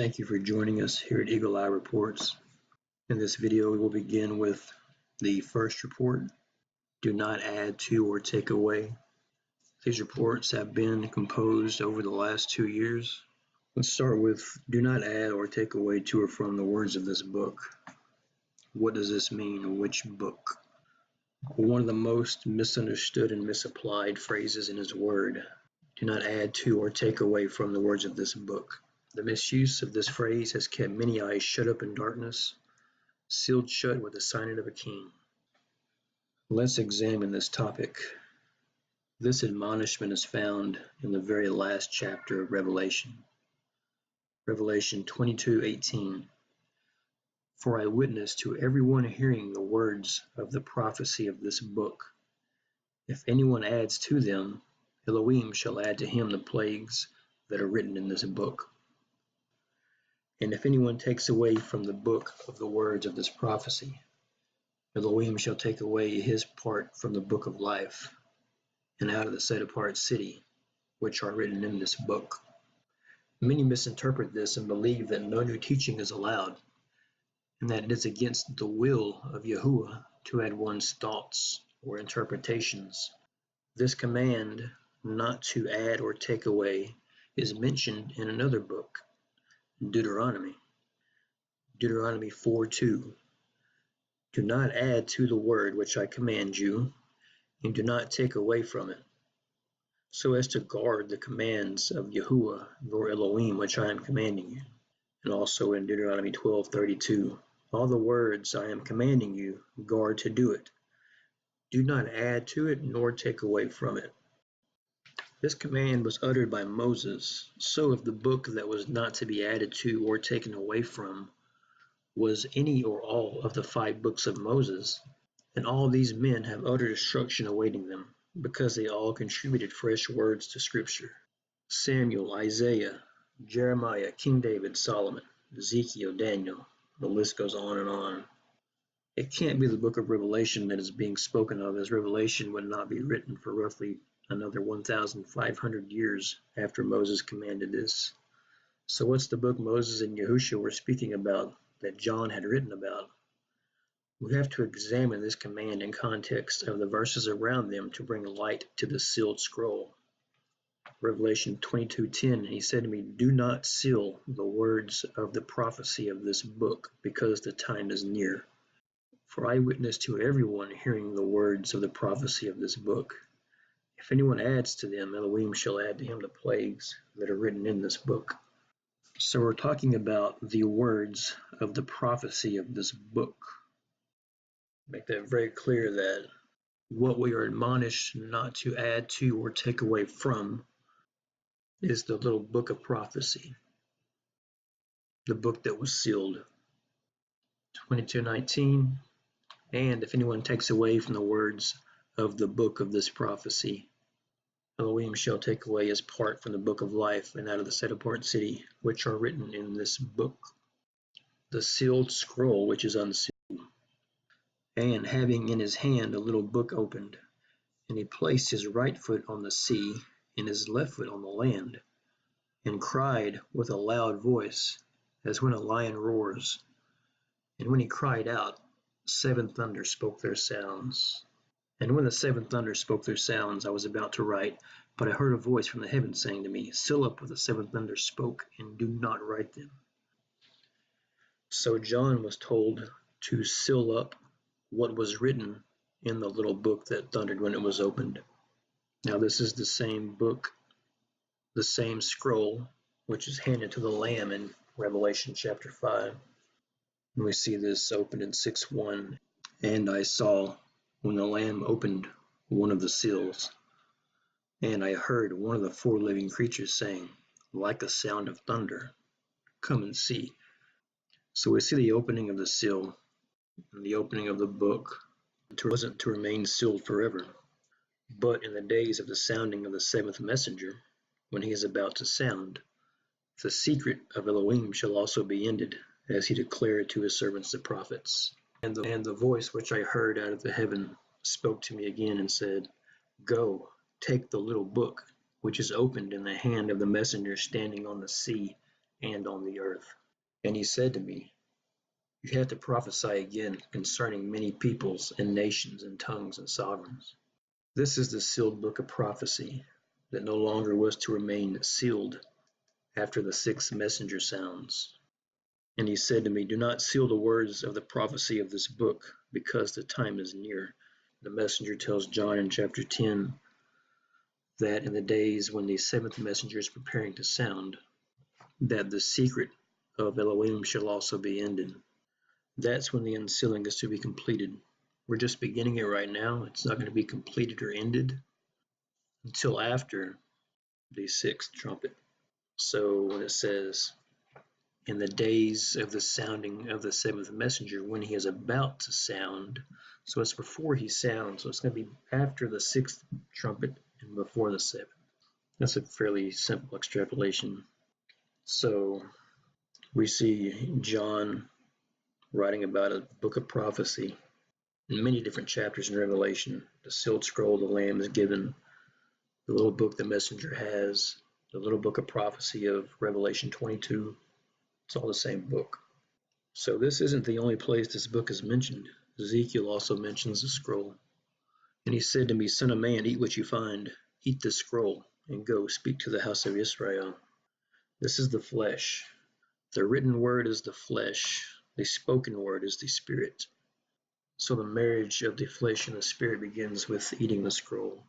Thank you for joining us here at Eagle Eye Reports. In this video, we will begin with the first report, do not add to or take away. These reports have been composed over the last 2 years. Let's start with do not add or take away to or from the words of this book. What does this mean? Which book? One of the most misunderstood and misapplied phrases in His Word. Do not add to or take away from the words of this book. The misuse of this phrase has kept many eyes shut up in darkness, sealed shut with the signet of a king. Let's examine this topic. This admonishment is found in the very last chapter of Revelation. Revelation 22:18. For I witness to everyone hearing the words of the prophecy of this book. If anyone adds to them, Elohim shall add to him the plagues that are written in this book. And if anyone takes away from the book of the words of this prophecy, Elohim shall take away his part from the book of life, and out of the set-apart city, which are written in this book. Many misinterpret this and believe that no new teaching is allowed, and that it is against the will of Yahuwah to add one's thoughts or interpretations. This command not to add or take away is mentioned in another book, Deuteronomy 4:2. Do not add to the word which I command you, and do not take away from it, so as to guard the commands of Yahuwah, your Elohim, which I am commanding you. And also in Deuteronomy 12:32, all the words I am commanding you, guard to do it. Do not add to it, nor take away from it. This command was uttered by Moses, so if the book that was not to be added to or taken away from was any or all of the 5 books of Moses, and all these men have utter destruction awaiting them, because they all contributed fresh words to Scripture. Samuel, Isaiah, Jeremiah, King David, Solomon, Ezekiel, Daniel, the list goes on and on. It can't be the book of Revelation that is being spoken of, as Revelation would not be written for roughly another 1,500 years after Moses commanded this. So what's the book Moses and Yahushua were speaking about that John had written about? We have to examine this command in context of the verses around them to bring light to the sealed scroll. Revelation 22:10, he said to me, do not seal the words of the prophecy of this book, because the time is near. For I witness to everyone hearing the words of the prophecy of this book. If anyone adds to them, Elohim shall add to him the plagues that are written in this book. So we're talking about the words of the prophecy of this book. Make that very clear that what we are admonished not to add to or take away from is the little book of prophecy, the book that was sealed. 22:19, and if anyone takes away from the words of the book of this prophecy, Elohim shall take away his part from the book of life and out of the set-apart city, which are written in this book. The sealed scroll which is unsealed. And having in his hand a little book opened, and he placed his right foot on the sea and his left foot on the land, and cried with a loud voice, as when a lion roars. And when he cried out, 7 thunders spoke their sounds. And when the 7 thunders spoke their sounds, I was about to write, but I heard a voice from the heavens saying to me, seal up what the 7 thunders spoke, and do not write them. So John was told to seal up what was written in the little book that thundered when it was opened. Now this is the same book, the same scroll, which is handed to the Lamb in Revelation chapter 5. And we see this opened in 6:1. And I saw when the Lamb opened one of the seals, and I heard one of the 4 living creatures saying, like a sound of thunder, come and see. So we see the opening of the seal and the opening of the book. It wasn't to remain sealed forever, but in the days of the sounding of the 7th messenger, when he is about to sound, the secret of Elohim shall also be ended, as he declared to his servants the prophets. And the voice which I heard out of the heaven spoke to me again and said, go, take the little book, which is opened in the hand of the messenger standing on the sea, and on the earth. And he said to me, you have to prophesy again concerning many peoples and nations and tongues and sovereigns. This is the sealed book of prophecy that no longer was to remain sealed after the sixth messenger sounds. And he said to me, do not seal the words of the prophecy of this book, because the time is near. The messenger tells John in chapter 10 that in the days when the seventh messenger is preparing to sound, that the secret of Elohim shall also be ended. That's when the unsealing is to be completed. We're just beginning it right now. It's not going to be completed or ended until after the sixth trumpet. So when it says, in the days of the sounding of the seventh messenger, when he is about to sound, so it's before he sounds, so it's going to be after the sixth trumpet and before the seventh. That's a fairly simple extrapolation. So we see John writing about a book of prophecy in many different chapters in Revelation. The sealed scroll the Lamb is given, the little book the messenger has, the little book of prophecy of Revelation 22. It's all the same book. So this isn't the only place this book is mentioned. Ezekiel also mentions the scroll. And he said to me, Son of man, eat what you find. Eat this scroll, and go speak to the house of Israel. This is the flesh. The written word is the flesh. The spoken word is the spirit. So the marriage of the flesh and the spirit begins with eating the scroll.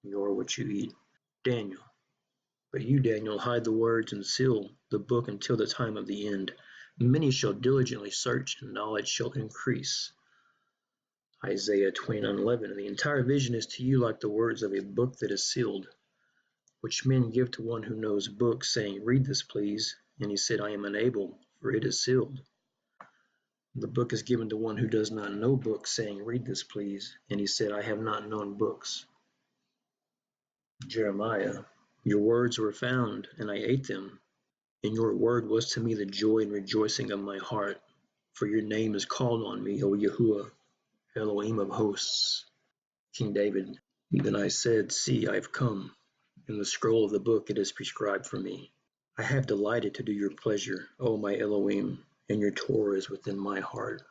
You are what you eat. Daniel. But you, Daniel, hide the words and seal the book until the time of the end. Many shall diligently search, and knowledge shall increase. Isaiah 29:11. And the entire vision is to you like the words of a book that is sealed, which men give to one who knows books, saying, read this, please. And he said, I am unable, for it is sealed. The book is given to one who does not know books, saying, read this, please. And he said, I have not known books. Jeremiah, your words were found, and I ate them. And your word was to me the joy and rejoicing of my heart. For your name is called on me, O Yahuwah, Elohim of hosts. King David, then I said, see, I have come. In the scroll of the book it is prescribed for me. I have delighted to do your pleasure, O my Elohim, and your Torah is within my heart.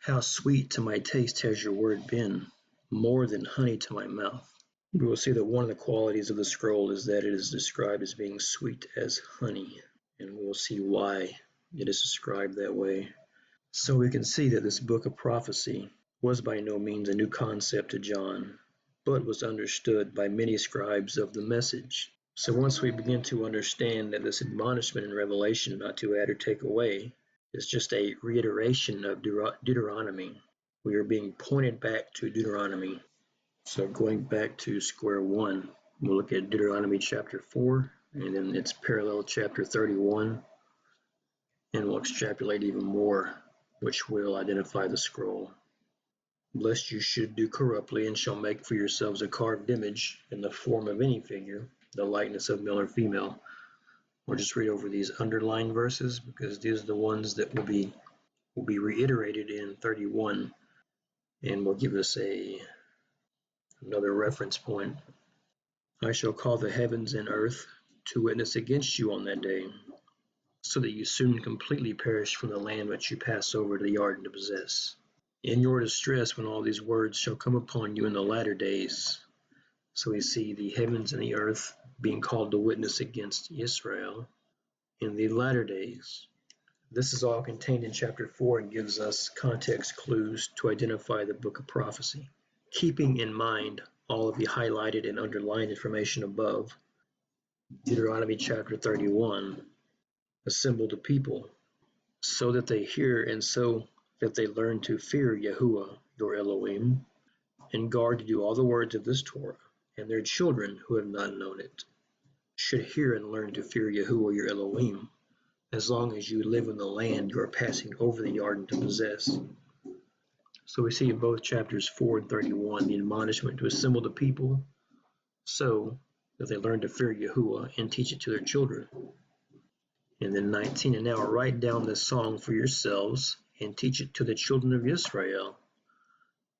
How sweet to my taste has your word been, more than honey to my mouth. We will see that one of the qualities of the scroll is that it is described as being sweet as honey, and we'll see why it is described that way. So we can see that this book of prophecy was by no means a new concept to John, but was understood by many scribes of the message. So once we begin to understand that this admonishment in Revelation not to add or take away is just a reiteration of Deuteronomy, we are being pointed back to Deuteronomy. So going back to square one, we'll look at Deuteronomy chapter 4, and then its parallel chapter 31, and we'll extrapolate even more, which will identify the scroll. Lest you should do corruptly, and shall make for yourselves a carved image in the form of any figure, the likeness of male or female. We'll just read over these underlined verses, because these are the ones that will be reiterated in 31, and will give us another reference point. I shall call the heavens and earth to witness against you on that day, so that you soon completely perish from the land which you pass over to the Jordan to possess. In your distress, when all these words shall come upon you in the latter days. So we see the heavens and the earth being called to witness against Israel in the latter days. This is all contained in chapter 4 and gives us context clues to identify the book of prophecy. Keeping in mind all of the highlighted and underlined information above, Deuteronomy chapter 31, assemble the people so that they hear and so that they learn to fear Yahuwah, your Elohim, and guard to do all the words of this Torah, and their children who have not known it should hear and learn to fear Yahuwah, your Elohim, as long as you live in the land you are passing over the Jordan to possess. So we see in both chapters 4 and 31 the admonishment to assemble the people so that they learn to fear Yahuwah and teach it to their children. And then 19, and now write down this song for yourselves and teach it to the children of Israel.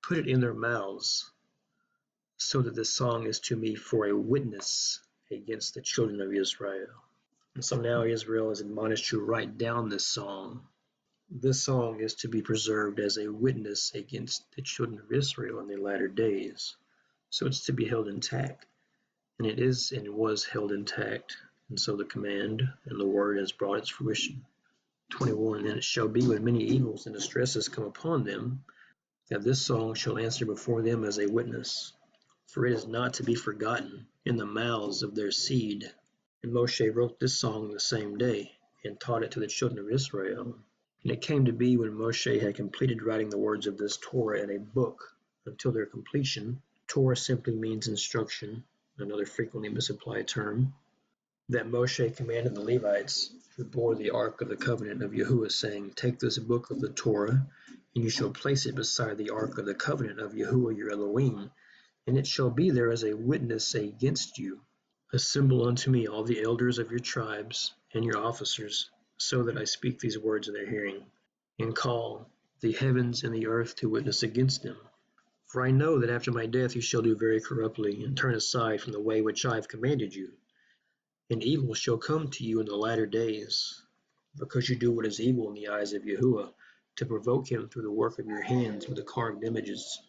Put it in their mouths, so that this song is to me for a witness against the children of Israel. And so now Israel is admonished to write down this song. This song is to be preserved as a witness against the children of Israel in the latter days. So it's to be held intact. And it is and was held intact. And so the command and the word has brought its fruition. 21. And it shall be when many evils and distresses come upon them, that this song shall answer before them as a witness. For it is not to be forgotten in the mouths of their seed. And Moshe wrote this song the same day, and taught it to the children of Israel. And it came to be when Moshe had completed writing the words of this Torah in a book until their completion. Torah simply means instruction, another frequently misapplied term. That Moshe commanded the Levites who bore the ark of the covenant of Yahuwah, saying, Take this book of the Torah, and you shall place it beside the ark of the covenant of Yahuwah your Elohim, and it shall be there as a witness against you. Assemble unto me all the elders of your tribes and your officers, so that I speak these words in their hearing, and call the heavens and the earth to witness against them. For I know that after my death you shall do very corruptly, and turn aside from the way which I have commanded you. And evil shall come to you in the latter days, because you do what is evil in the eyes of Yahuwah, to provoke him through the work of your hands with the carved images.